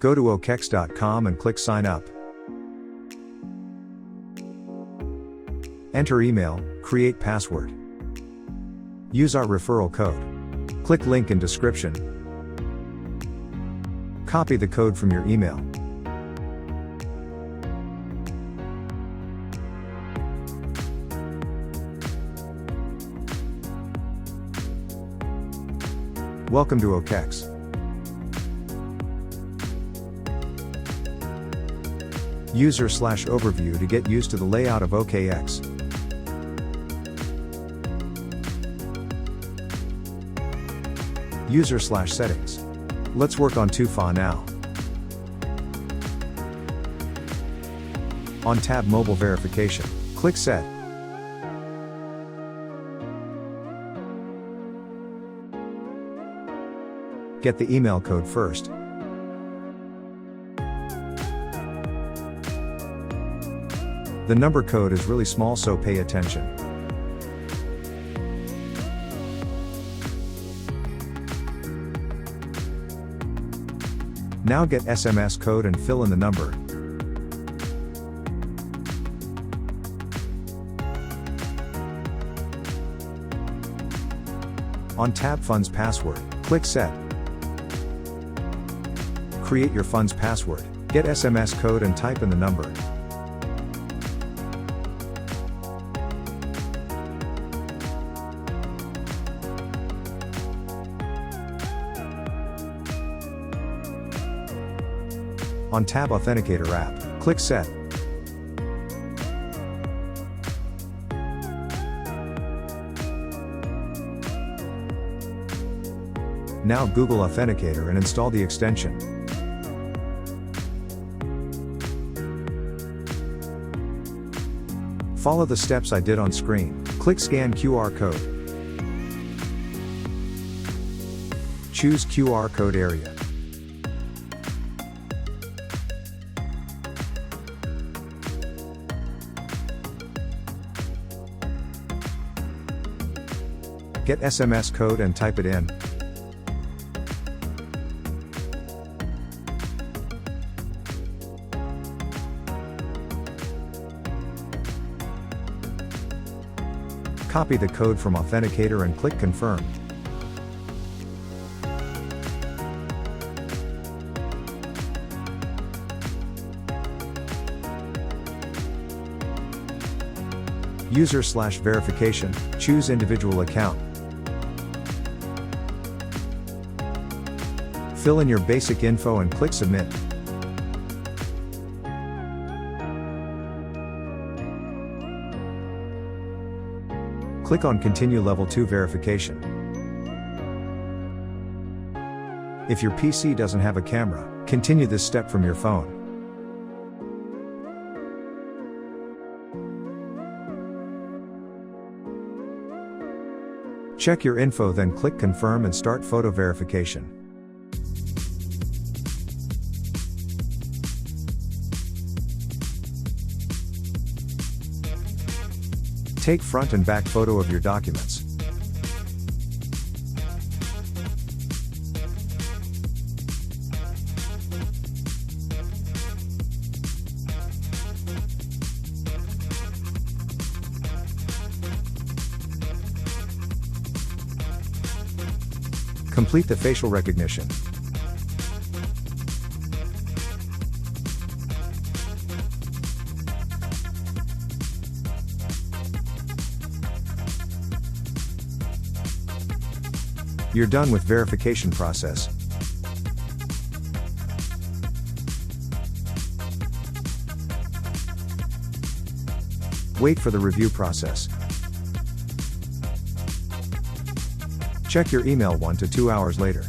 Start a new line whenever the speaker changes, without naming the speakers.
Go to OKEx.com and click Sign Up. Enter email, create password. Use our referral code. Click link in description. Copy the code from your email. Welcome to OKEx. User/overview to get used to the layout of OKX. User/settings. Let's work on 2FA now. On tab Mobile Verification, click Set. Get the email code first. The number code is really small, so pay attention. Now get SMS code and fill in the number. On tab Funds Password, click Set. Create your funds password. Get SMS code and type in the number. On tab Authenticator app, click Set. Now Google Authenticator and install the extension. Follow the steps I did on screen. Click Scan QR code. Choose QR code area. Get SMS code and type it in. Copy the code from Authenticator and click Confirm. User/verification, choose individual account. Fill in your basic info and click Submit. Click on Continue Level 2 Verification. If your PC doesn't have a camera, continue this step from your phone. Check your info, then click Confirm and start photo verification. Take front and back photo of your documents. Complete the facial recognition. You're done with verification process. Wait for the review process. Check your email 1 to 2 hours later.